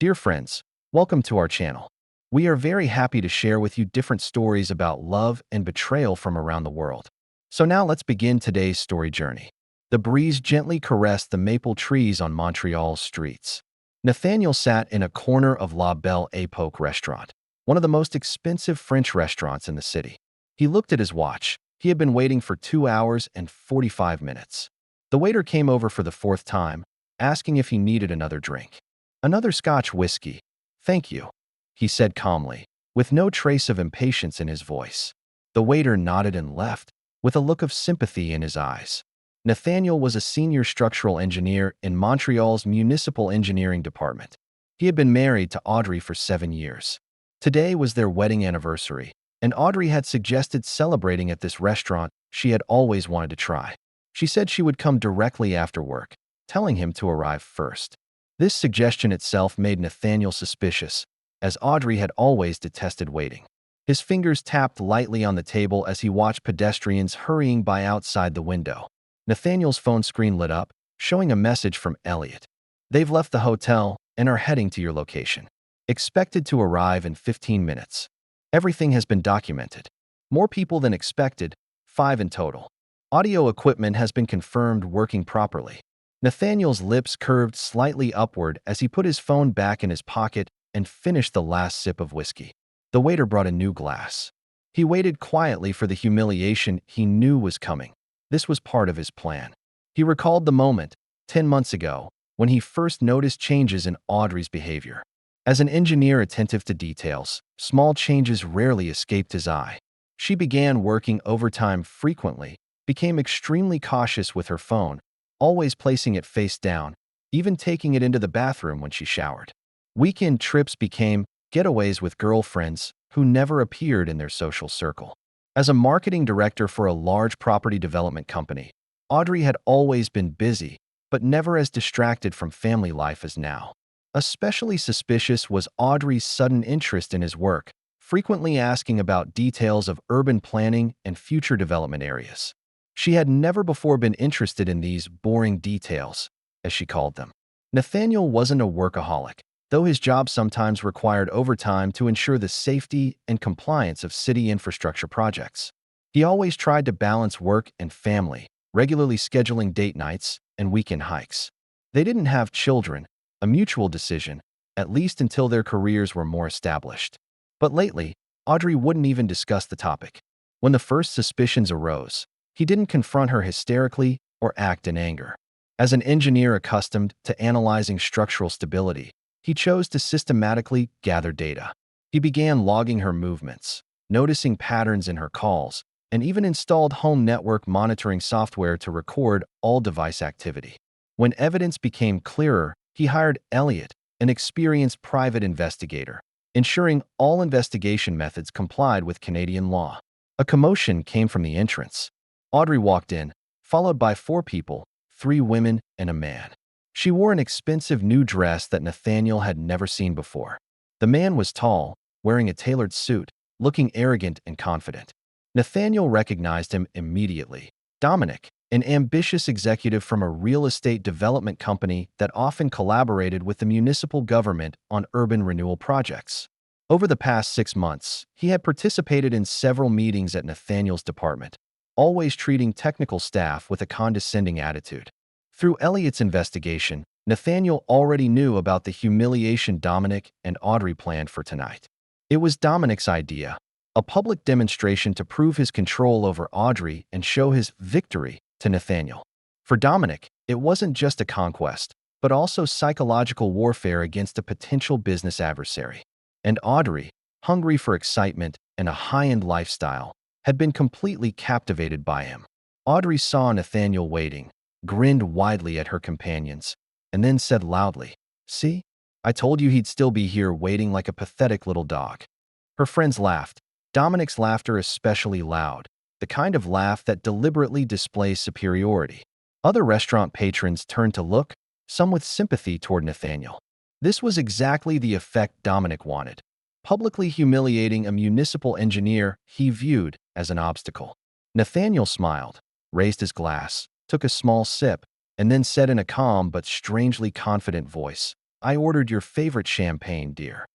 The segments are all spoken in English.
Dear friends, welcome to our channel. We are very happy to share with you different stories about love and betrayal from around the world. So now let's begin today's story journey. The breeze gently caressed the maple trees on Montreal's streets. Nathaniel sat in a corner of La Belle Époque restaurant, one of the most expensive French restaurants in the city. He looked at his watch. He had been waiting for 2 hours and 45 minutes. The waiter came over for the fourth time, asking if he needed another drink. "Another Scotch whiskey. Thank you," he said calmly, with no trace of impatience in his voice. The waiter nodded and left, with a look of sympathy in his eyes. Nathaniel was a senior structural engineer in Montreal's municipal engineering department. He had been married to Audrey for 7 years. Today was their wedding anniversary, and Audrey had suggested celebrating at this restaurant she had always wanted to try. She said she would come directly after work, telling him to arrive first. This suggestion itself made Nathaniel suspicious, as Audrey had always detested waiting. His fingers tapped lightly on the table as he watched pedestrians hurrying by outside the window. Nathaniel's phone screen lit up, showing a message from Elliot. "They've left the hotel and are heading to your location. Expected to arrive in 15 minutes. Everything has been documented. More people than expected, 5 in total. Audio equipment has been confirmed working properly." Nathaniel's lips curved slightly upward as he put his phone back in his pocket and finished the last sip of whiskey. The waiter brought a new glass. He waited quietly for the humiliation he knew was coming. This was part of his plan. He recalled the moment, 10 months ago, when he first noticed changes in Audrey's behavior. As an engineer attentive to details, small changes rarely escaped his eye. She began working overtime frequently, became extremely cautious with her phone, always placing it face down, even taking it into the bathroom when she showered. Weekend trips became getaways with girlfriends who never appeared in their social circle. As a marketing director for a large property development company, Audrey had always been busy, but never as distracted from family life as now. Especially suspicious was Audrey's sudden interest in his work, frequently asking about details of urban planning and future development areas. She had never before been interested in these boring details, as she called them. Nathaniel wasn't a workaholic, though his job sometimes required overtime to ensure the safety and compliance of city infrastructure projects. He always tried to balance work and family, regularly scheduling date nights and weekend hikes. They didn't have children, a mutual decision, at least until their careers were more established. But lately, Audrey wouldn't even discuss the topic. When the first suspicions arose, he didn't confront her hysterically or act in anger. As an engineer accustomed to analyzing structural stability, he chose to systematically gather data. He began logging her movements, noticing patterns in her calls, and even installed home network monitoring software to record all device activity. When evidence became clearer, he hired Elliot, an experienced private investigator, ensuring all investigation methods complied with Canadian law. A commotion came from the entrance. Audrey walked in, followed by 4 people, 3 women and a man. She wore an expensive new dress that Nathaniel had never seen before. The man was tall, wearing a tailored suit, looking arrogant and confident. Nathaniel recognized him immediately. Dominic, an ambitious executive from a real estate development company that often collaborated with the municipal government on urban renewal projects. Over the past 6 months, he had participated in several meetings at Nathaniel's department, always treating technical staff with a condescending attitude. Through Elliot's investigation, Nathaniel already knew about the humiliation Dominic and Audrey planned for tonight. It was Dominic's idea, a public demonstration to prove his control over Audrey and show his victory to Nathaniel. For Dominic, it wasn't just a conquest, but also psychological warfare against a potential business adversary. And Audrey, hungry for excitement and a high-end lifestyle, had been completely captivated by him. Audrey saw Nathaniel waiting, grinned widely at her companions, and then said loudly, "See? I told you he'd still be here waiting like a pathetic little dog." Her friends laughed, Dominic's laughter especially loud, the kind of laugh that deliberately displays superiority. Other restaurant patrons turned to look, some with sympathy toward Nathaniel. This was exactly the effect Dominic wanted, publicly humiliating a municipal engineer he viewed as an obstacle. Nathaniel smiled, raised his glass, took a small sip, and then said in a calm but strangely confident voice, I ordered your favorite champagne, dear.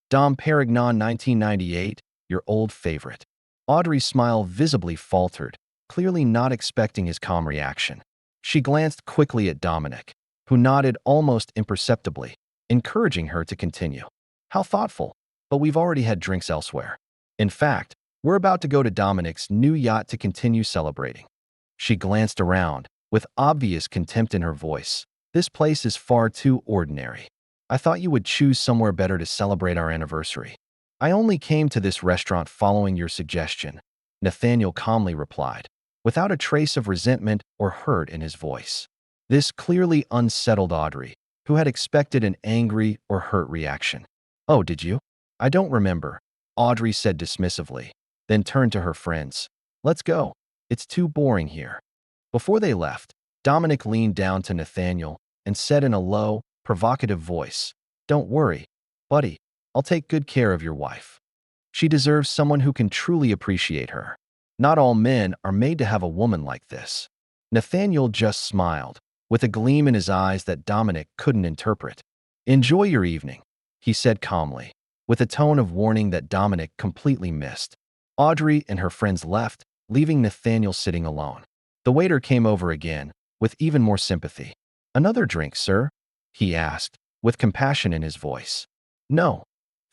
Dom Perignon 1998, your old favorite. Audrey's smile visibly faltered, clearly not expecting his calm reaction. She glanced quickly at Dominic, who nodded almost imperceptibly, encouraging her to continue. How thoughtful, but we've already had drinks elsewhere. In fact, we're about to go to Dominic's new yacht to continue celebrating. She glanced around, with obvious contempt in her voice. This place is far too ordinary. I thought you would choose somewhere better to celebrate our anniversary. I only came to this restaurant following your suggestion, Nathaniel calmly replied, without a trace of resentment or hurt in his voice. This clearly unsettled Audrey, who had expected an angry or hurt reaction. Oh, did you? I don't remember, Audrey said dismissively, then turned to her friends. Let's go. It's too boring here. Before they left, Dominic leaned down to Nathaniel and said in a low, provocative voice, "Don't worry, buddy, I'll take good care of your wife. She deserves someone who can truly appreciate her. Not all men are made to have a woman like this." Nathaniel just smiled, with a gleam in his eyes that Dominic couldn't interpret. "Enjoy your evening," he said calmly, with a tone of warning that Dominic completely missed. Audrey and her friends left, leaving Nathaniel sitting alone. The waiter came over again, with even more sympathy. "Another drink, sir?" he asked, with compassion in his voice. "No,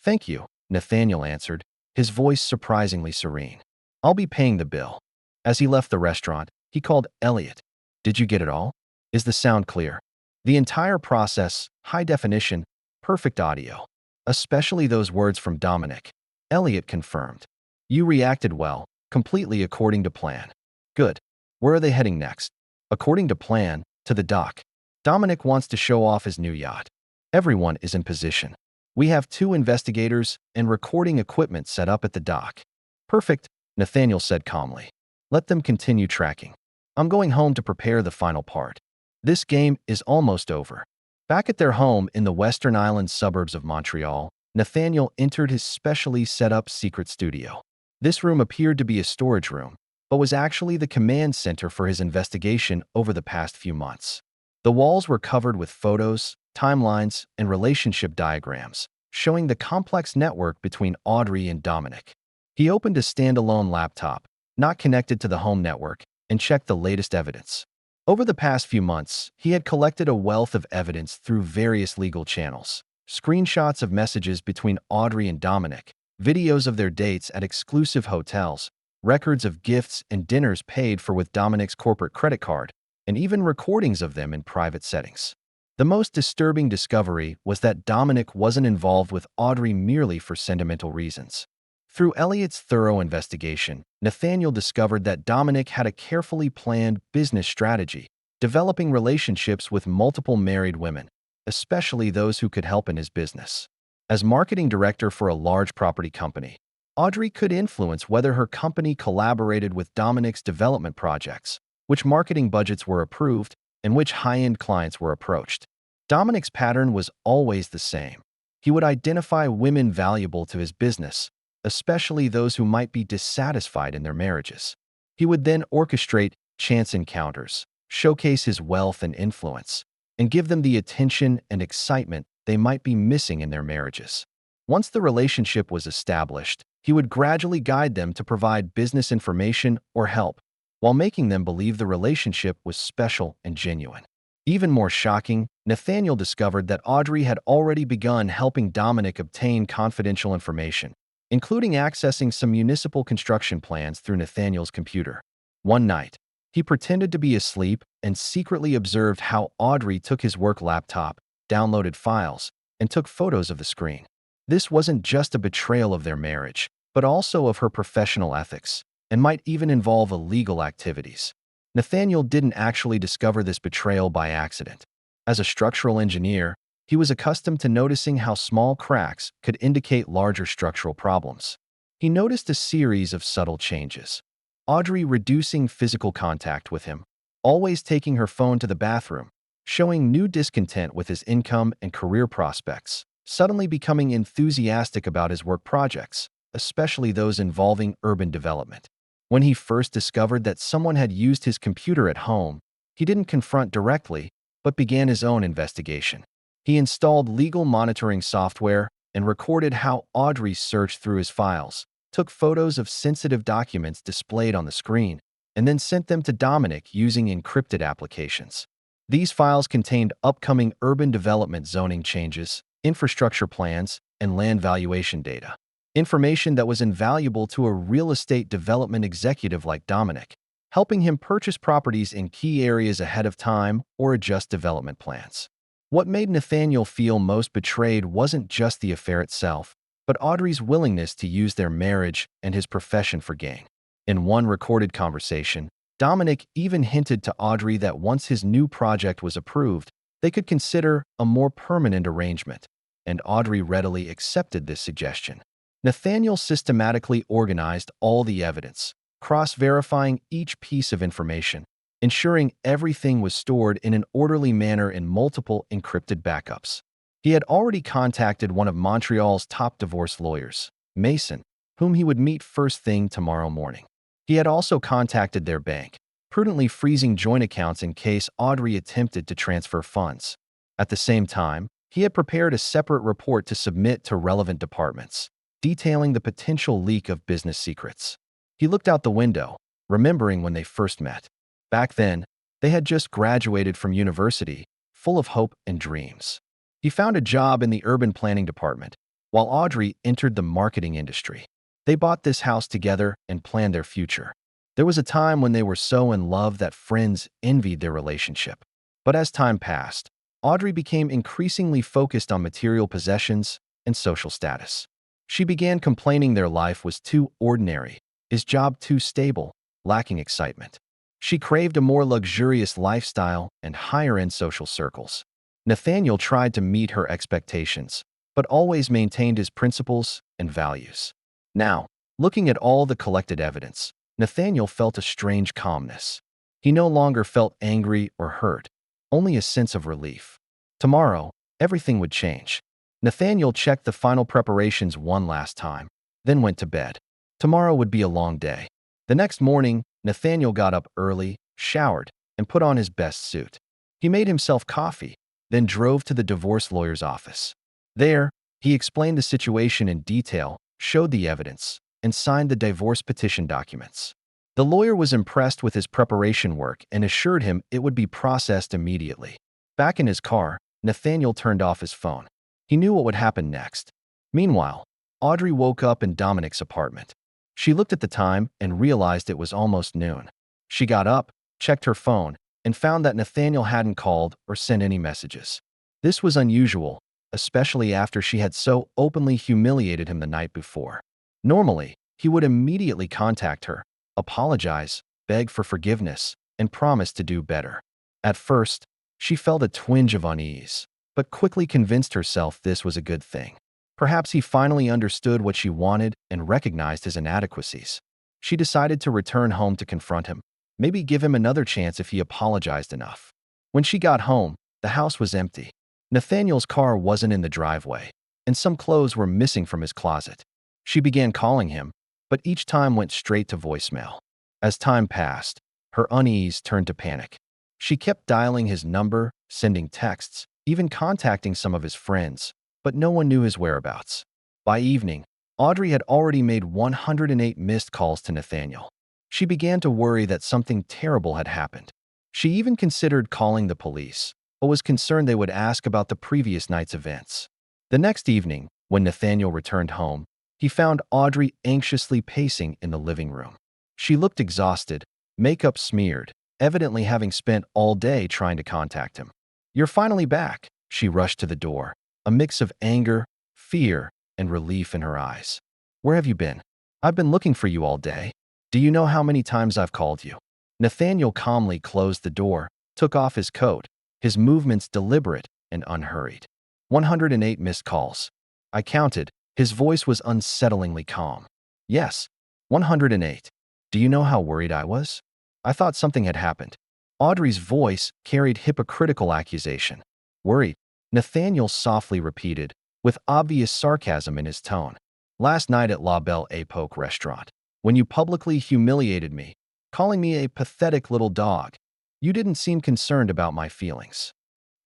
thank you," Nathaniel answered, his voice surprisingly serene. "I'll be paying the bill." As he left the restaurant, he called Elliot. "Did you get it all? Is the sound clear?" The entire process, high definition, perfect audio. Especially those words from Dominic. Elliot confirmed. "You reacted well, completely according to plan." "Good. Where are they heading next?" "According to plan, to the dock. Dominic wants to show off his new yacht. Everyone is in position. We have 2 investigators and recording equipment set up at the dock." "Perfect," Nathaniel said calmly. "Let them continue tracking. I'm going home to prepare the final part. This game is almost over." Back at their home in the Western Island suburbs of Montreal, Nathaniel entered his specially set up secret studio. This room appeared to be a storage room, but was actually the command center for his investigation over the past few months. The walls were covered with photos, timelines, and relationship diagrams, showing the complex network between Audrey and Dominic. He opened a standalone laptop, not connected to the home network, and checked the latest evidence. Over the past few months, he had collected a wealth of evidence through various legal channels. Screenshots of messages between Audrey and Dominic, videos of their dates at exclusive hotels, records of gifts and dinners paid for with Dominic's corporate credit card, and even recordings of them in private settings. The most disturbing discovery was that Dominic wasn't involved with Audrey merely for sentimental reasons. Through Elliot's thorough investigation, Nathaniel discovered that Dominic had a carefully planned business strategy, developing relationships with multiple married women, especially those who could help in his business. As marketing director for a large property company, Audrey could influence whether her company collaborated with Dominic's development projects, which marketing budgets were approved, and which high-end clients were approached. Dominic's pattern was always the same. He would identify women valuable to his business, especially those who might be dissatisfied in their marriages. He would then orchestrate chance encounters, showcase his wealth and influence, and give them the attention and excitement they might be missing in their marriages. Once the relationship was established, he would gradually guide them to provide business information or help, while making them believe the relationship was special and genuine. Even more shocking, Nathaniel discovered that Audrey had already begun helping Dominic obtain confidential information, including accessing some municipal construction plans through Nathaniel's computer. One night, he pretended to be asleep and secretly observed how Audrey took his work laptop, downloaded files, and took photos of the screen. This wasn't just a betrayal of their marriage, but also of her professional ethics, and might even involve illegal activities. Nathaniel didn't actually discover this betrayal by accident. As a structural engineer, he was accustomed to noticing how small cracks could indicate larger structural problems. He noticed a series of subtle changes. Audrey reducing physical contact with him, always taking her phone to the bathroom, showing new discontent with his income and career prospects, suddenly becoming enthusiastic about his work projects, especially those involving urban development. When he first discovered that someone had used his computer at home, he didn't confront directly, but began his own investigation. He installed legal monitoring software and recorded how Audrey searched through his files, took photos of sensitive documents displayed on the screen, and then sent them to Dominic using encrypted applications. These files contained upcoming urban development zoning changes, infrastructure plans, and land valuation data. Information that was invaluable to a real estate development executive like Dominic, helping him purchase properties in key areas ahead of time or adjust development plans. What made Nathaniel feel most betrayed wasn't just the affair itself, but Audrey's willingness to use their marriage and his profession for gain. In one recorded conversation, Dominic even hinted to Audrey that once his new project was approved, they could consider a more permanent arrangement, and Audrey readily accepted this suggestion. Nathaniel systematically organized all the evidence, cross-verifying each piece of information, ensuring everything was stored in an orderly manner in multiple encrypted backups. He had already contacted one of Montreal's top divorce lawyers, Mason, whom he would meet first thing tomorrow morning. He had also contacted their bank, prudently freezing joint accounts in case Audrey attempted to transfer funds. At the same time, he had prepared a separate report to submit to relevant departments, detailing the potential leak of business secrets. He looked out the window, remembering when they first met. Back then, they had just graduated from university, full of hope and dreams. He found a job in the urban planning department, while Audrey entered the marketing industry. They bought this house together and planned their future. There was a time when they were so in love that friends envied their relationship. But as time passed, Audrey became increasingly focused on material possessions and social status. She began complaining their life was too ordinary, his job too stable, lacking excitement. She craved a more luxurious lifestyle and higher-end social circles. Nathaniel tried to meet her expectations, but always maintained his principles and values. Now, looking at all the collected evidence, Nathaniel felt a strange calmness. He no longer felt angry or hurt, only a sense of relief. Tomorrow, everything would change. Nathaniel checked the final preparations one last time, then went to bed. Tomorrow would be a long day. The next morning, Nathaniel got up early, showered, and put on his best suit. He made himself coffee, then drove to the divorce lawyer's office. There, he explained the situation in detail, showed the evidence, and signed the divorce petition documents. The lawyer was impressed with his preparation work and assured him it would be processed immediately. Back in his car, Nathaniel turned off his phone. He knew what would happen next. Meanwhile, Audrey woke up in Dominic's apartment. She looked at the time and realized it was almost noon. She got up, checked her phone, and found that Nathaniel hadn't called or sent any messages. This was unusual, especially after she had so openly humiliated him the night before. Normally, he would immediately contact her, apologize, beg for forgiveness, and promise to do better. At first, she felt a twinge of unease, but quickly convinced herself this was a good thing. Perhaps he finally understood what she wanted and recognized his inadequacies. She decided to return home to confront him, maybe give him another chance if he apologized enough. When she got home, the house was empty. Nathaniel's car wasn't in the driveway, and some clothes were missing from his closet. She began calling him, but each time went straight to voicemail. As time passed, her unease turned to panic. She kept dialing his number, sending texts, even contacting some of his friends, but no one knew his whereabouts. By evening, Audrey had already made 108 missed calls to Nathaniel. She began to worry that something terrible had happened. She even considered calling the police, but was concerned they would ask about the previous night's events. The next evening, when Nathaniel returned home, he found Audrey anxiously pacing in the living room. She looked exhausted, makeup smeared, evidently having spent all day trying to contact him. "You're finally back," she rushed to the door, a mix of anger, fear, and relief in her eyes. "Where have you been? I've been looking for you all day. Do you know how many times I've called you?" Nathaniel calmly closed the door, took off his coat, his movements deliberate and unhurried. 108 missed calls. I counted. His voice was unsettlingly calm. "Yes, 108. Do you know how worried I was? I thought something had happened." Audrey's voice carried hypocritical accusation. "Worried?" Nathaniel softly repeated, with obvious sarcasm in his tone. "Last night at La Belle Époque restaurant, when you publicly humiliated me, calling me a pathetic little dog, you didn't seem concerned about my feelings."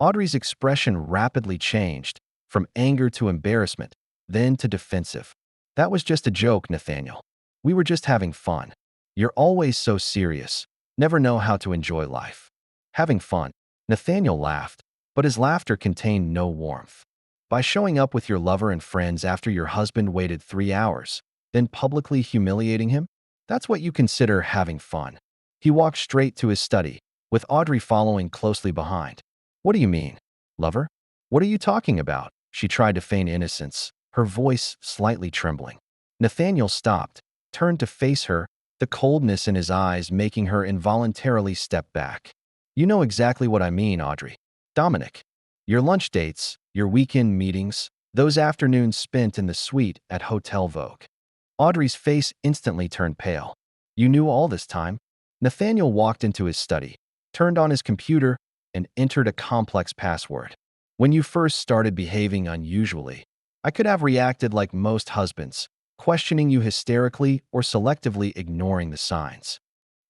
Audrey's expression rapidly changed, from anger to embarrassment, then to defensive. That was just a joke, Nathaniel. We were just having fun. You're always so serious. Never know how to enjoy life. Having fun. Nathaniel laughed, but his laughter contained no warmth. By showing up with your lover and friends after your husband waited 3 hours, then publicly humiliating him, that's what you consider having fun. He walked straight to his study, with Audrey following closely behind. What do you mean, lover? What are you talking about? She tried to feign innocence, her voice slightly trembling. Nathaniel stopped, turned to face her, the coldness in his eyes making her involuntarily step back. You know exactly what I mean, Audrey. Dominic. Your lunch dates, your weekend meetings, those afternoons spent in the suite at Hotel Vogue. Audrey's face instantly turned pale. You knew all this time? Nathaniel walked into his study, turned on his computer, and entered a complex password. When you first started behaving unusually, I could have reacted like most husbands, questioning you hysterically or selectively ignoring the signs.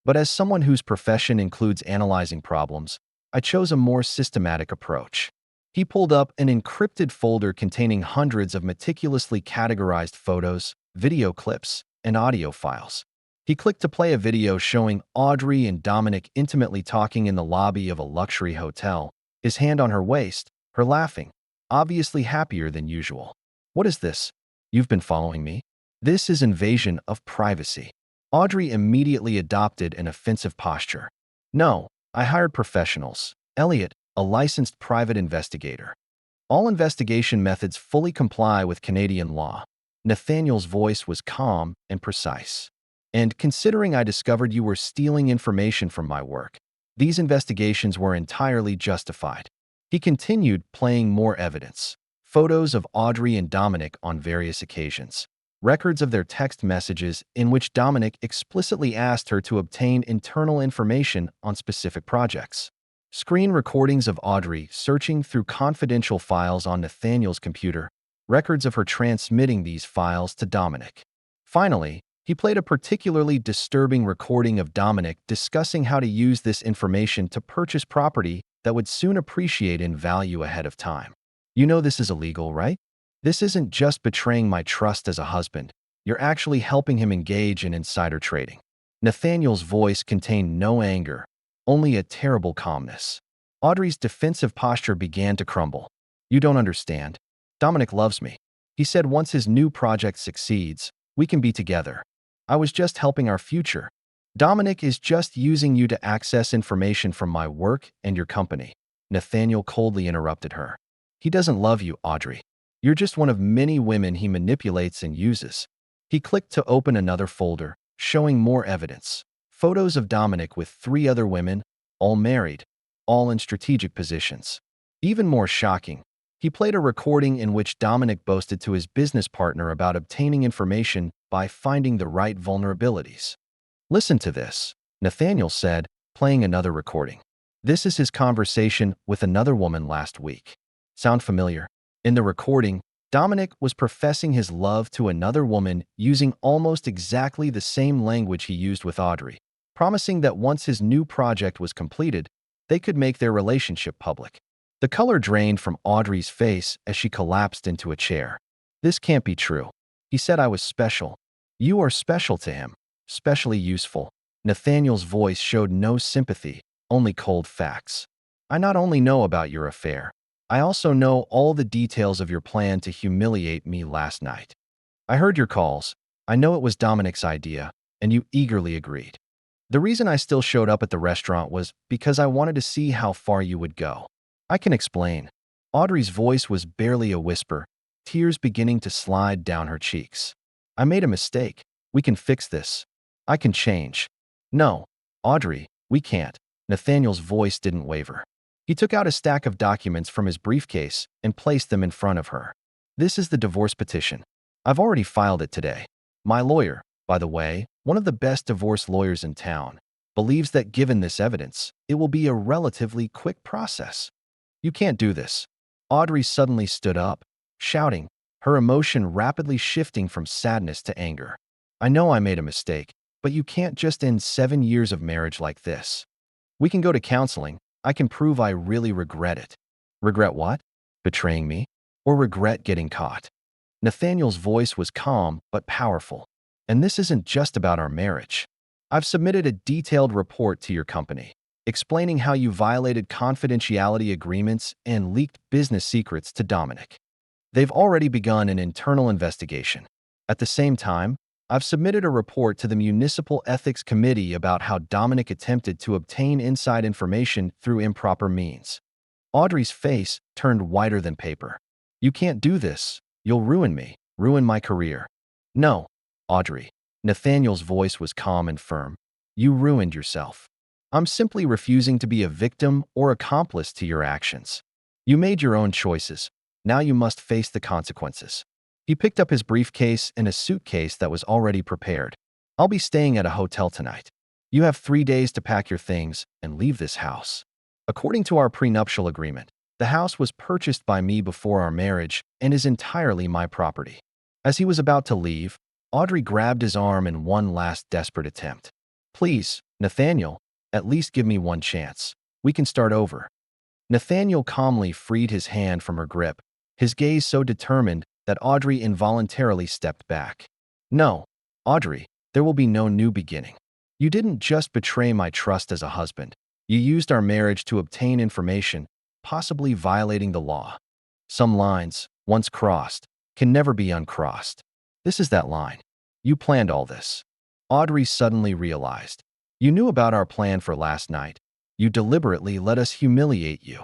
But as someone whose profession includes analyzing problems, I chose a more systematic approach. He pulled up an encrypted folder containing hundreds of meticulously categorized photos, video clips, and audio files. He clicked to play a video showing Audrey and Dominic intimately talking in the lobby of a luxury hotel, his hand on her waist, her laughing, obviously happier than usual. What is this? You've been following me? This is invasion of privacy. Audrey immediately adopted an offensive posture. No, I hired professionals. Elliot, a licensed private investigator. All investigation methods fully comply with Canadian law. Nathaniel's voice was calm and precise. And considering I discovered you were stealing information from my work, these investigations were entirely justified. He continued, playing more evidence. Photos of Audrey and Dominic on various occasions. Records of their text messages in which Dominic explicitly asked her to obtain internal information on specific projects. Screen recordings of Audrey searching through confidential files on Nathaniel's computer. Records of her transmitting these files to Dominic. Finally, he played a particularly disturbing recording of Dominic discussing how to use this information to purchase property that would soon appreciate in value ahead of time. You know this is illegal, right? This isn't just betraying my trust as a husband. You're actually helping him engage in insider trading. Nathaniel's voice contained no anger, only a terrible calmness. Audrey's defensive posture began to crumble. You don't understand. Dominic loves me. He said once his new project succeeds, we can be together. I was just helping our future. Dominic is just using you to access information from my work and your company. Nathaniel coldly interrupted her. He doesn't love you, Audrey. You're just one of many women he manipulates and uses. He clicked to open another folder, showing more evidence. Photos of Dominic with 3 other women, all married, all in strategic positions. Even more shocking, he played a recording in which Dominic boasted to his business partner about obtaining information by finding the right vulnerabilities. Listen to this, Nathaniel said, playing another recording. This is his conversation with another woman last week. Sound familiar? In the recording, Dominic was professing his love to another woman using almost exactly the same language he used with Audrey, promising that once his new project was completed, they could make their relationship public. The color drained from Audrey's face as she collapsed into a chair. This can't be true. He said I was special. You are special to him, specially useful. Nathaniel's voice showed no sympathy, only cold facts. I not only know about your affair, I also know all the details of your plan to humiliate me last night. I heard your calls. I know it was Dominic's idea, and you eagerly agreed. The reason I still showed up at the restaurant was because I wanted to see how far you would go. I can explain. Audrey's voice was barely a whisper, tears beginning to slide down her cheeks. I made a mistake. We can fix this. I can change. No, Audrey, we can't. Nathaniel's voice didn't waver. He took out a stack of documents from his briefcase and placed them in front of her. This is the divorce petition. I've already filed it today. My lawyer, by the way, one of the best divorce lawyers in town, believes that given this evidence, it will be a relatively quick process. You can't do this. Audrey suddenly stood up, shouting, her emotion rapidly shifting from sadness to anger. I know I made a mistake, but you can't just end 7 years of marriage like this. We can go to counseling. I can prove I really regret it. Regret what? Betraying me? Or regret getting caught? Nathaniel's voice was calm but powerful. And this isn't just about our marriage. I've submitted a detailed report to your company, explaining how you violated confidentiality agreements and leaked business secrets to Dominic. They've already begun an internal investigation. At the same time, I've submitted a report to the Municipal Ethics Committee about how Dominic attempted to obtain inside information through improper means. Audrey's face turned whiter than paper. You can't do this. You'll ruin me, ruin my career. No, Audrey. Nathaniel's voice was calm and firm. You ruined yourself. I'm simply refusing to be a victim or accomplice to your actions. You made your own choices. Now you must face the consequences. He picked up his briefcase and a suitcase that was already prepared. I'll be staying at a hotel tonight. You have 3 days to pack your things and leave this house. According to our prenuptial agreement, the house was purchased by me before our marriage and is entirely my property. As he was about to leave, Audrey grabbed his arm in one last desperate attempt. Please, Nathaniel, at least give me one chance. We can start over. Nathaniel calmly freed his hand from her grip, his gaze so determined that Audrey involuntarily stepped back. No, Audrey, there will be no new beginning. You didn't just betray my trust as a husband. You used our marriage to obtain information, possibly violating the law. Some lines, once crossed, can never be uncrossed. This is that line. You planned all this. Audrey suddenly realized. You knew about our plan for last night. You deliberately let us humiliate you.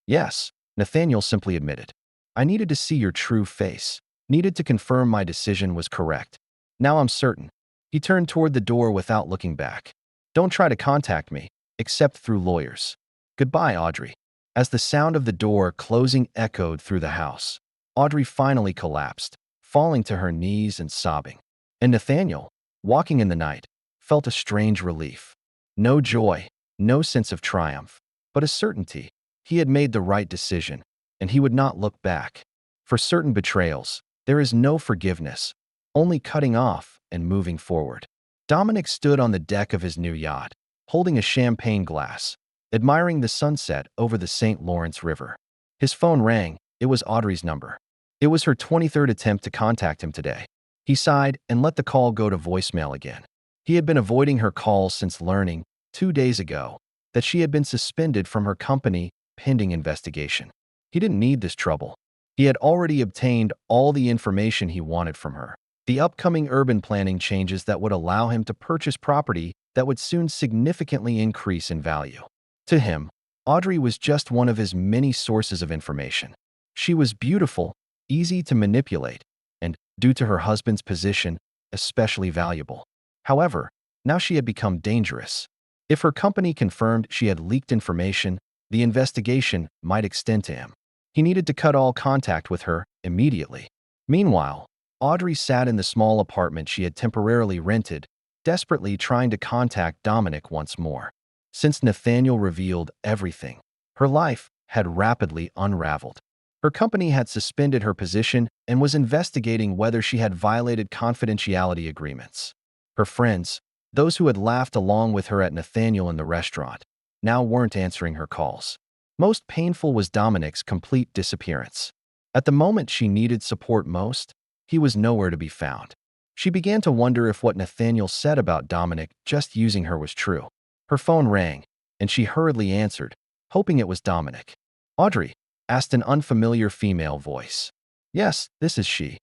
Yes, Nathaniel simply admitted. I needed to see your true face, needed to confirm my decision was correct. Now I'm certain. He turned toward the door without looking back. Don't try to contact me, except through lawyers. Goodbye, Audrey. As the sound of the door closing echoed through the house, Audrey finally collapsed, falling to her knees and sobbing. And Nathaniel, walking in the night, felt a strange relief. No joy, no sense of triumph, but a certainty. He had made the right decision, and he would not look back. For certain betrayals, there is no forgiveness, only cutting off and moving forward. Dominic stood on the deck of his new yacht, holding a champagne glass, admiring the sunset over the St. Lawrence River. His phone rang. It was Audrey's number. It was her 23rd attempt to contact him today. He sighed and let the call go to voicemail again. He had been avoiding her calls since learning, 2 days ago, that she had been suspended from her company pending investigation. He didn't need this trouble. He had already obtained all the information he wanted from her. The upcoming urban planning changes that would allow him to purchase property that would soon significantly increase in value. To him, Audrey was just one of his many sources of information. She was beautiful, easy to manipulate, and, due to her husband's position, especially valuable. However, now she had become dangerous. If her company confirmed she had leaked information, the investigation might extend to him. He needed to cut all contact with her immediately. Meanwhile, Audrey sat in the small apartment she had temporarily rented, desperately trying to contact Dominic once more. Since Nathaniel revealed everything, her life had rapidly unraveled. Her company had suspended her position and was investigating whether she had violated confidentiality agreements. Her friends, those who had laughed along with her at Nathaniel in the restaurant, now weren't answering her calls. Most painful was Dominic's complete disappearance. At the moment she needed support most, he was nowhere to be found. She began to wonder if what Nathaniel said about Dominic just using her was true. Her phone rang, and she hurriedly answered, hoping it was Dominic. Audrey, asked an unfamiliar female voice. Yes, this is she.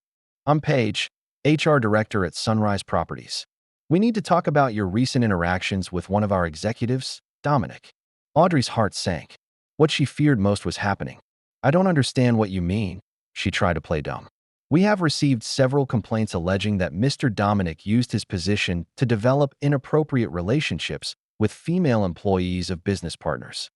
I'm Paige, HR Director at Sunrise Properties. We need to talk about your recent interactions with one of our executives, Dominic. Audrey's heart sank. What she feared most was happening. I don't understand what you mean, she tried to play dumb. We have received several complaints alleging that Mr. Dominic used his position to develop inappropriate relationships with female employees of business partners.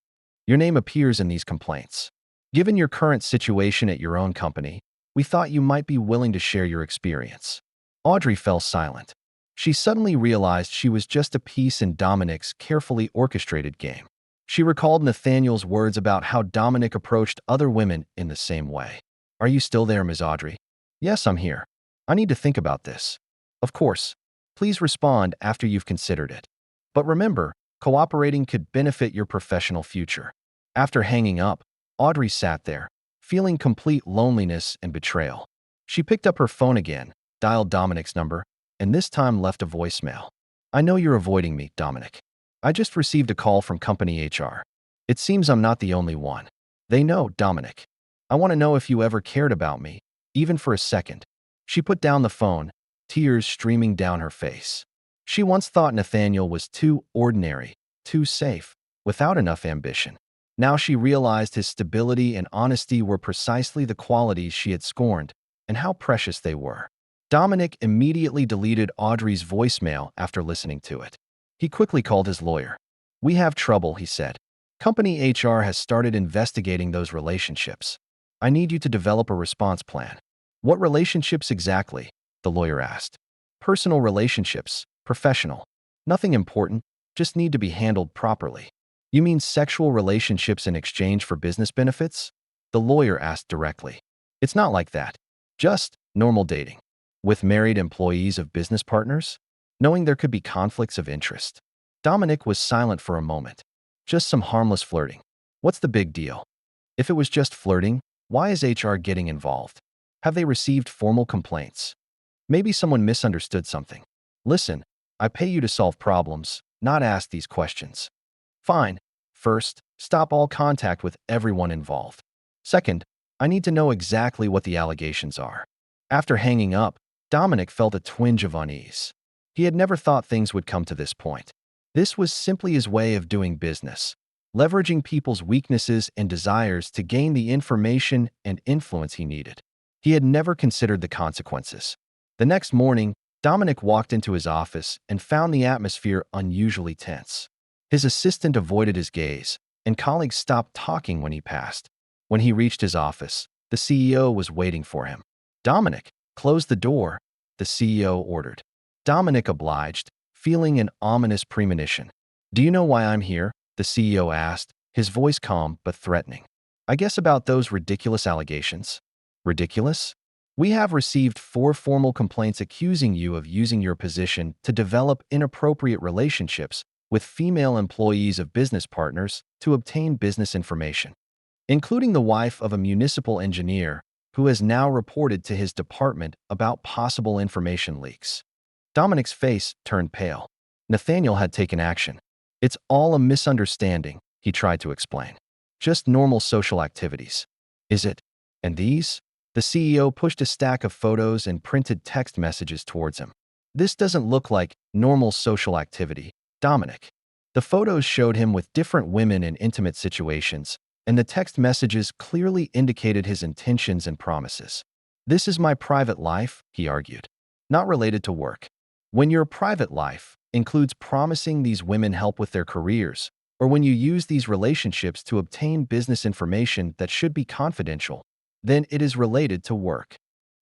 Your name appears in these complaints. Given your current situation at your own company, we thought you might be willing to share your experience. Audrey fell silent. She suddenly realized she was just a piece in Dominic's carefully orchestrated game. She recalled Nathaniel's words about how Dominic approached other women in the same way. Are you still there, Ms. Audrey? Yes, I'm here. I need to think about this. Of course. Please respond after you've considered it. But remember, cooperating could benefit your professional future. After hanging up, Audrey sat there, feeling complete loneliness and betrayal. She picked up her phone again, dialed Dominic's number, and this time left a voicemail. "I know you're avoiding me, Dominic. I just received a call from company HR. It seems I'm not the only one. They know, Dominic. I want to know if you ever cared about me, even for a second." She put down the phone, tears streaming down her face. She once thought Nathaniel was too ordinary, too safe, without enough ambition. Now she realized his stability and honesty were precisely the qualities she had scorned, and how precious they were. Dominic immediately deleted Audrey's voicemail after listening to it. He quickly called his lawyer. "We have trouble," he said. "Company HR has started investigating those relationships. I need you to develop a response plan." "What relationships exactly?" the lawyer asked. "Personal relationships, professional. Nothing important, just need to be handled properly." "You mean sexual relationships in exchange for business benefits?" the lawyer asked directly. "It's not like that. Just normal dating. With married employees of business partners?" Knowing there could be conflicts of interest, Dominic was silent for a moment. "Just some harmless flirting. What's the big deal? If it was just flirting, why is HR getting involved? Have they received formal complaints? Maybe someone misunderstood something. Listen, I pay you to solve problems, not ask these questions. Fine. First, stop all contact with everyone involved. Second, I need to know exactly what the allegations are." After hanging up, Dominic felt a twinge of unease. He had never thought things would come to this point. This was simply his way of doing business, leveraging people's weaknesses and desires to gain the information and influence he needed. He had never considered the consequences. The next morning, Dominic walked into his office and found the atmosphere unusually tense. His assistant avoided his gaze, and colleagues stopped talking when he passed. When he reached his office, the CEO was waiting for him. "Dominic, close the door," the CEO ordered. Dominic obliged, feeling an ominous premonition. "Do you know why I'm here?" the CEO asked, his voice calm but threatening. "I guess about those ridiculous allegations." "Ridiculous?" "We have received 4 formal complaints accusing you of using your position to develop inappropriate relationships with female employees of business partners to obtain business information, including the wife of a municipal engineer who has now reported to his department about possible information leaks." Dominic's face turned pale. Nathaniel had taken action. "It's all a misunderstanding," he tried to explain. "Just normal social activities." "Is it? And these?" The CEO pushed a stack of photos and printed text messages towards him. "This doesn't look like normal social activity, Dominic." The photos showed him with different women in intimate situations, and the text messages clearly indicated his intentions and promises. "This is my private life," he argued, "not related to work." When your private life includes promising these women help with their careers, or when you use these relationships to obtain business information that should be confidential, then it is related to work.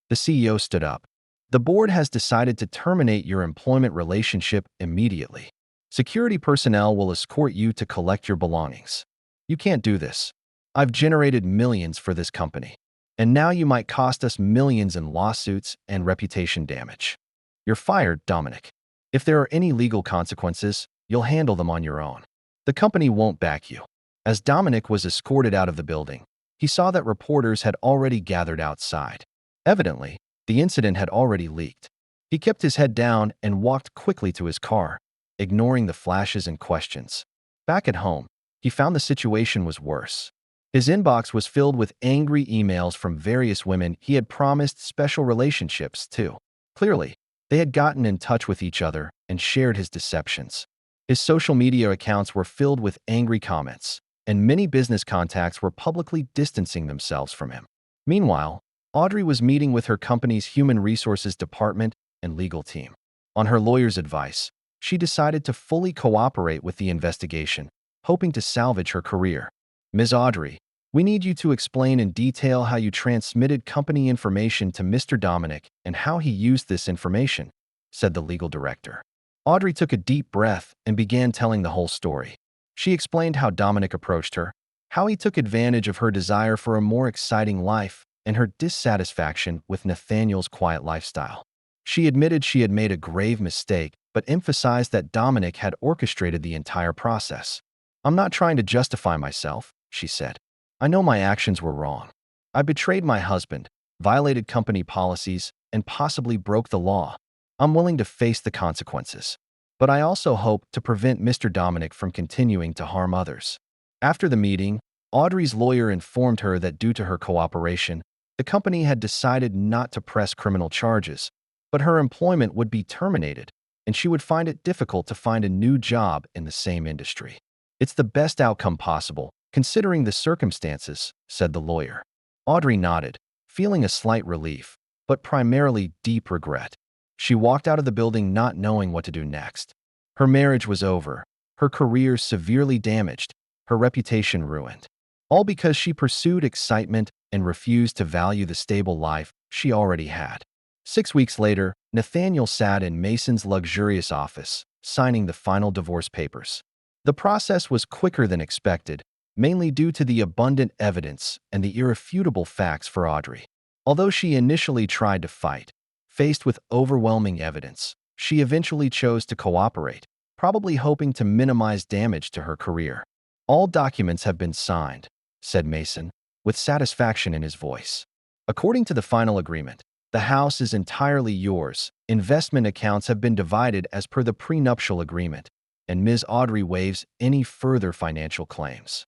The CEO stood up. "The board has decided to terminate your employment relationship immediately. Security personnel will escort you to collect your belongings. You can't do this. I've generated millions for this company, and now you might cost us millions in lawsuits and reputation damage. You're fired, Dominic. If there are any legal consequences, you'll handle them on your own. The company won't back you." As Dominic was escorted out of the building, he saw that reporters had already gathered outside. Evidently, the incident had already leaked. He kept his head down and walked quickly to his car, ignoring the flashes and questions. Back at home, he found the situation was worse. His inbox was filled with angry emails from various women he had promised special relationships to. Clearly, they had gotten in touch with each other and shared his deceptions. His social media accounts were filled with angry comments, and many business contacts were publicly distancing themselves from him. Meanwhile, Audrey was meeting with her company's human resources department and legal team. On her lawyer's advice, she decided to fully cooperate with the investigation, hoping to salvage her career. "Ms. Audrey, we need you to explain in detail how you transmitted company information to Mr. Dominic and how he used this information," said the legal director. Audrey took a deep breath and began telling the whole story. She explained how Dominic approached her, how he took advantage of her desire for a more exciting life, and her dissatisfaction with Nathaniel's quiet lifestyle. She admitted she had made a grave mistake, but emphasized that Dominic had orchestrated the entire process. "I'm not trying to justify myself," she said. I know my actions were wrong. I betrayed my husband, violated company policies, and possibly broke the law. I'm willing to face the consequences. But I also hope to prevent Mr. Dominic from continuing to harm others. After the meeting, Audrey's lawyer informed her that due to her cooperation, the company had decided not to press criminal charges, but her employment would be terminated, and she would find it difficult to find a new job in the same industry. It's the best outcome possible, considering the circumstances, said the lawyer. Audrey nodded, feeling a slight relief, but primarily deep regret. She walked out of the building not knowing what to do next. Her marriage was over, her career severely damaged, her reputation ruined. All because she pursued excitement and refused to value the stable life she already had. 6 weeks later, Nathaniel sat in Mason's luxurious office, signing the final divorce papers. The process was quicker than expected, mainly due to the abundant evidence and the irrefutable facts for Audrey. Although she initially tried to fight, faced with overwhelming evidence, she eventually chose to cooperate, probably hoping to minimize damage to her career. All documents have been signed, said Mason, with satisfaction in his voice. According to the final agreement, the house is entirely yours. Investment accounts have been divided as per the prenuptial agreement, and Ms. Audrey waives any further financial claims.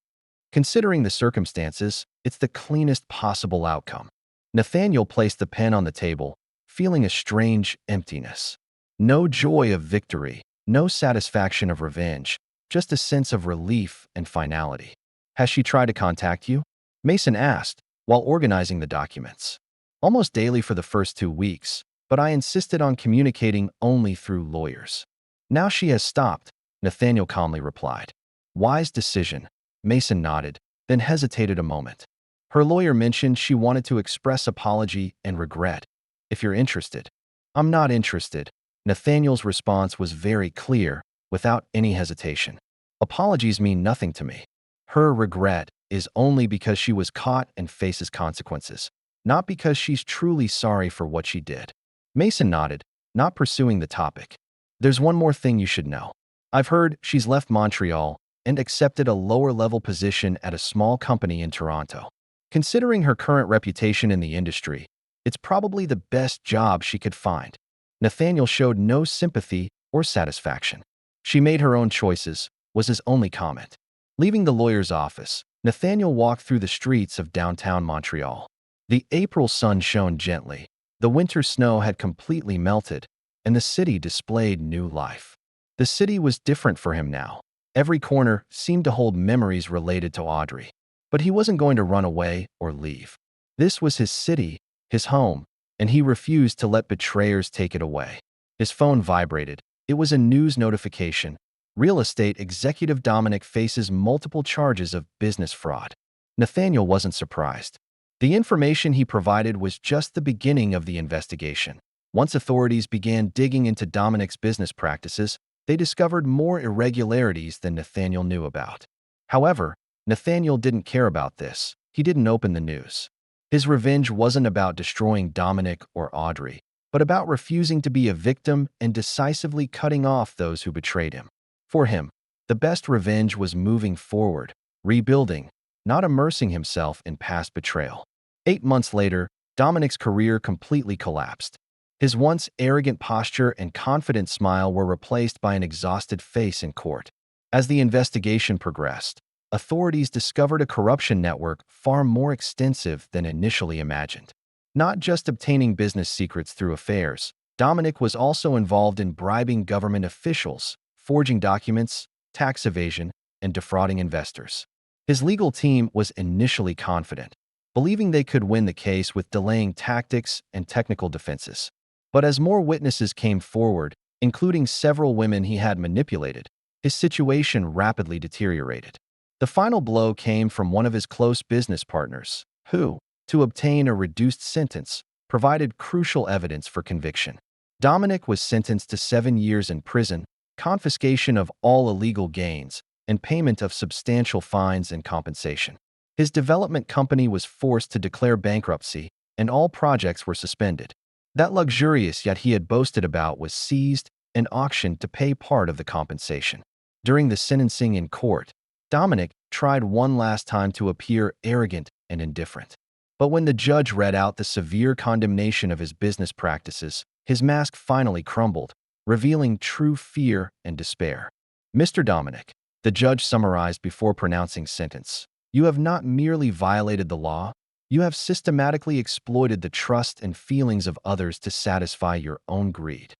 Considering the circumstances, it's the cleanest possible outcome. Nathaniel placed the pen on the table, feeling a strange emptiness. No joy of victory, no satisfaction of revenge, just a sense of relief and finality. Has she tried to contact you? Mason asked, while organizing the documents. Almost daily for the first 2 weeks, but I insisted on communicating only through lawyers. Now she has stopped, Nathaniel calmly replied. Wise decision. Mason nodded, then hesitated a moment. Her lawyer mentioned she wanted to express apology and regret. If you're interested. I'm not interested. Nathaniel's response was very clear, without any hesitation. Apologies mean nothing to me. Her regret is only because she was caught and faces consequences, not because she's truly sorry for what she did. Mason nodded, not pursuing the topic. There's one more thing you should know. I've heard she's left Montreal and accepted a lower-level position at a small company in Toronto. Considering her current reputation in the industry, it's probably the best job she could find. Nathaniel showed no sympathy or satisfaction. She made her own choices, was his only comment. Leaving the lawyer's office, Nathaniel walked through the streets of downtown Montreal. The April sun shone gently, the winter snow had completely melted, and the city displayed new life. The city was different for him now. Every corner seemed to hold memories related to Audrey. But he wasn't going to run away or leave. This was his city, his home, and he refused to let betrayers take it away. His phone vibrated. It was a news notification. Real estate executive Dominic faces multiple charges of business fraud. Nathaniel wasn't surprised. The information he provided was just the beginning of the investigation. Once authorities began digging into Dominic's business practices, they discovered more irregularities than Nathaniel knew about. However, Nathaniel didn't care about this. He didn't open the news. His revenge wasn't about destroying Dominic or Audrey, but about refusing to be a victim and decisively cutting off those who betrayed him. For him, the best revenge was moving forward, rebuilding, not immersing himself in past betrayal. 8 months later, Dominic's career completely collapsed. His once arrogant posture and confident smile were replaced by an exhausted face in court. As the investigation progressed, authorities discovered a corruption network far more extensive than initially imagined. Not just obtaining business secrets through affairs, Dominic was also involved in bribing government officials, forging documents, tax evasion, and defrauding investors. His legal team was initially confident, believing they could win the case with delaying tactics and technical defenses. But as more witnesses came forward, including several women he had manipulated, his situation rapidly deteriorated. The final blow came from one of his close business partners, who, to obtain a reduced sentence, provided crucial evidence for conviction. Dominic was sentenced to 7 years in prison, confiscation of all illegal gains, and payment of substantial fines and compensation. His development company was forced to declare bankruptcy, and all projects were suspended. That luxurious yacht he had boasted about was seized and auctioned to pay part of the compensation. During the sentencing in court, Dominic tried one last time to appear arrogant and indifferent. But when the judge read out the severe condemnation of his business practices, his mask finally crumbled, revealing true fear and despair. Mr. Dominic, the judge summarized before pronouncing sentence, you have not merely violated the law, you have systematically exploited the trust and feelings of others to satisfy your own greed.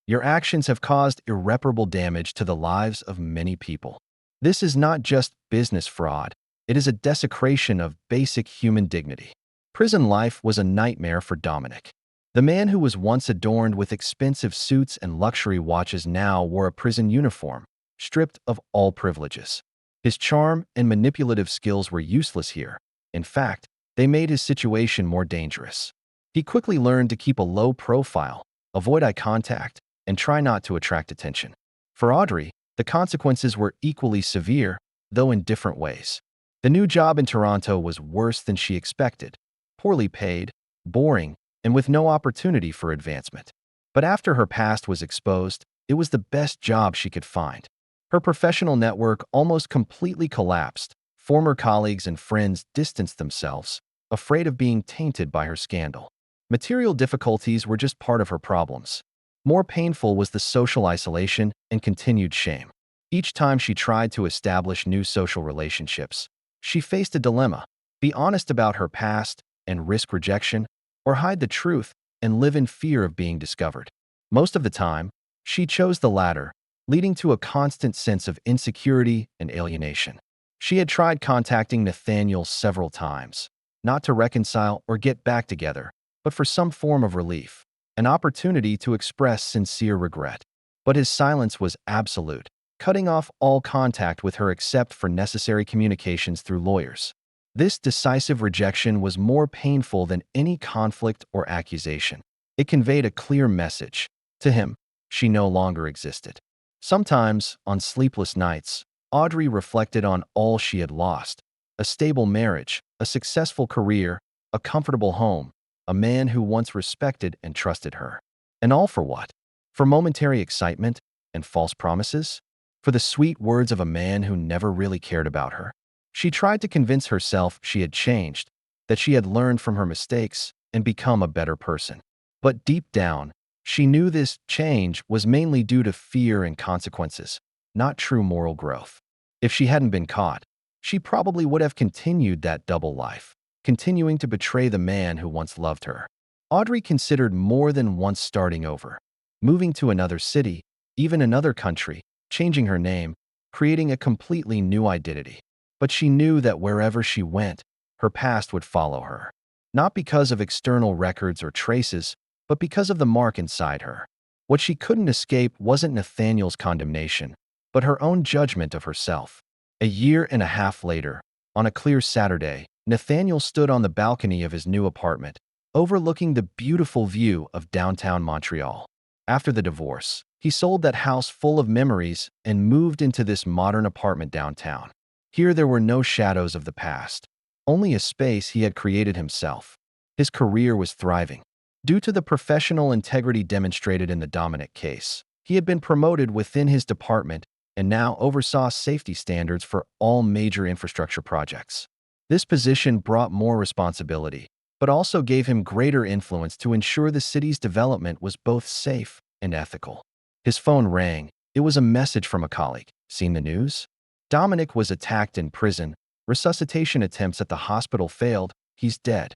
Your actions have caused irreparable damage to the lives of many people. This is not just business fraud, it is a desecration of basic human dignity. Prison life was a nightmare for Dominic. The man who was once adorned with expensive suits and luxury watches now wore a prison uniform, stripped of all privileges. His charm and manipulative skills were useless here. In fact, they made his situation more dangerous. He quickly learned to keep a low profile, avoid eye contact, and try not to attract attention. For Audrey, the consequences were equally severe, though in different ways. The new job in Toronto was worse than she expected, poorly paid, boring, and with no opportunity for advancement. But after her past was exposed, it was the best job she could find. Her professional network almost completely collapsed. Former colleagues and friends distanced themselves, afraid of being tainted by her scandal. Material difficulties were just part of her problems. More painful was the social isolation and continued shame. Each time she tried to establish new social relationships, she faced a dilemma: be honest about her past and risk rejection, or hide the truth and live in fear of being discovered. Most of the time, she chose the latter, leading to a constant sense of insecurity and alienation. She had tried contacting Nathaniel several times, not to reconcile or get back together, but for some form of relief, an opportunity to express sincere regret. But his silence was absolute, cutting off all contact with her except for necessary communications through lawyers. This decisive rejection was more painful than any conflict or accusation. It conveyed a clear message. To him, she no longer existed. Sometimes, on sleepless nights, Audrey reflected on all she had lost: a stable marriage, a successful career, a comfortable home, a man who once respected and trusted her. And all for what? For momentary excitement and false promises? For the sweet words of a man who never really cared about her? She tried to convince herself she had changed, that she had learned from her mistakes and become a better person. But deep down, she knew this change was mainly due to fear and consequences, not true moral growth. If she hadn't been caught, she probably would have continued that double life, continuing to betray the man who once loved her. Audrey considered more than once starting over, moving to another city, even another country, changing her name, creating a completely new identity. But she knew that wherever she went, her past would follow her. Not because of external records or traces, but because of the mark inside her. What she couldn't escape wasn't Nathaniel's condemnation, but her own judgment of herself. A year and a half later, on a clear Saturday, Nathaniel stood on the balcony of his new apartment, overlooking the beautiful view of downtown Montreal. After the divorce, he sold that house full of memories and moved into this modern apartment downtown. Here there were no shadows of the past, only a space he had created himself. His career was thriving. Due to the professional integrity demonstrated in the Dominic case, he had been promoted within his department and now oversaw safety standards for all major infrastructure projects. This position brought more responsibility, but also gave him greater influence to ensure the city's development was both safe and ethical. His phone rang. It was a message from a colleague. Seen the news? Dominic was attacked in prison. Resuscitation attempts at the hospital failed. He's dead.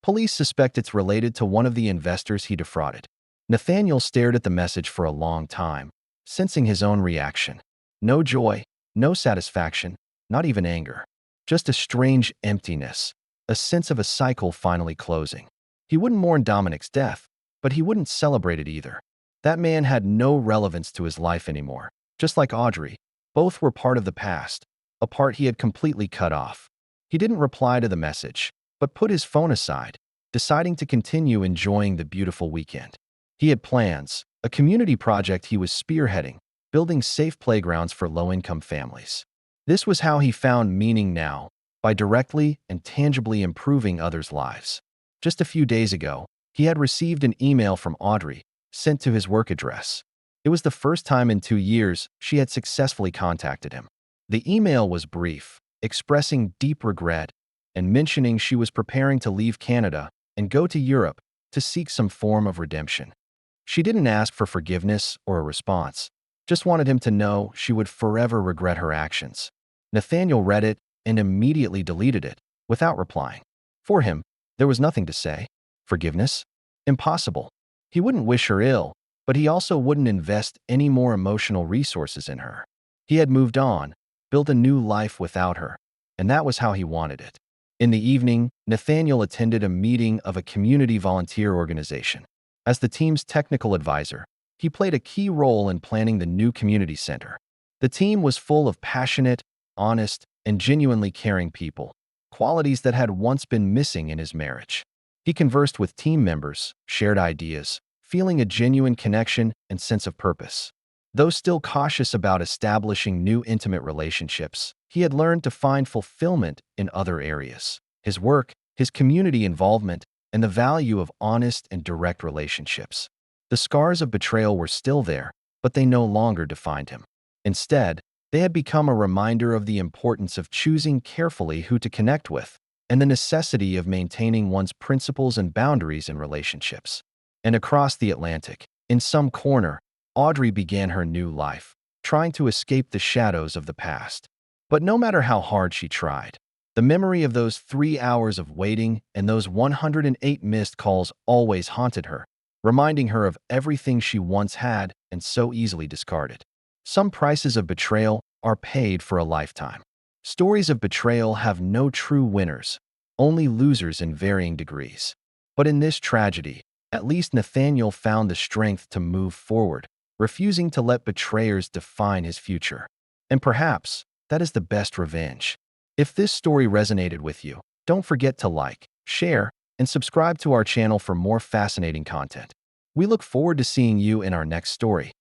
Police suspect it's related to one of the investors he defrauded. Nathaniel stared at the message for a long time, sensing his own reaction. No joy, no satisfaction, not even anger. Just a strange emptiness, a sense of a cycle finally closing. He wouldn't mourn Dominic's death, but he wouldn't celebrate it either. That man had no relevance to his life anymore. Just like Audrey, both were part of the past, a part he had completely cut off. He didn't reply to the message, but put his phone aside, deciding to continue enjoying the beautiful weekend. He had plans, a community project he was spearheading, building safe playgrounds for low-income families. This was how he found meaning now, by directly and tangibly improving others' lives. Just a few days ago, he had received an email from Audrey, sent to his work address. It was the first time in 2 years she had successfully contacted him. The email was brief, expressing deep regret and mentioning she was preparing to leave Canada and go to Europe to seek some form of redemption. She didn't ask for forgiveness or a response, just wanted him to know she would forever regret her actions. Nathaniel read it and immediately deleted it, without replying. For him, there was nothing to say. Forgiveness? Impossible. He wouldn't wish her ill, but he also wouldn't invest any more emotional resources in her. He had moved on, built a new life without her, and that was how he wanted it. In the evening, Nathaniel attended a meeting of a community volunteer organization. As the team's technical advisor, he played a key role in planning the new community center. The team was full of passionate, honest, and genuinely caring people, qualities that had once been missing in his marriage. He conversed with team members, shared ideas, feeling a genuine connection and sense of purpose. Though still cautious about establishing new intimate relationships, he had learned to find fulfillment in other areas: his work, his community involvement, and the value of honest and direct relationships. The scars of betrayal were still there, but they no longer defined him. Instead, they had become a reminder of the importance of choosing carefully who to connect with and the necessity of maintaining one's principles and boundaries in relationships. And across the Atlantic, in some corner, Audrey began her new life, trying to escape the shadows of the past. But no matter how hard she tried, the memory of those 3 hours of waiting and those 108 missed calls always haunted her, reminding her of everything she once had and so easily discarded. Some prices of betrayal are paid for a lifetime. Stories of betrayal have no true winners, only losers in varying degrees. But in this tragedy, at least Nathaniel found the strength to move forward, refusing to let betrayers define his future. And perhaps that is the best revenge. If this story resonated with you, don't forget to like, share, and subscribe to our channel for more fascinating content. We look forward to seeing you in our next story.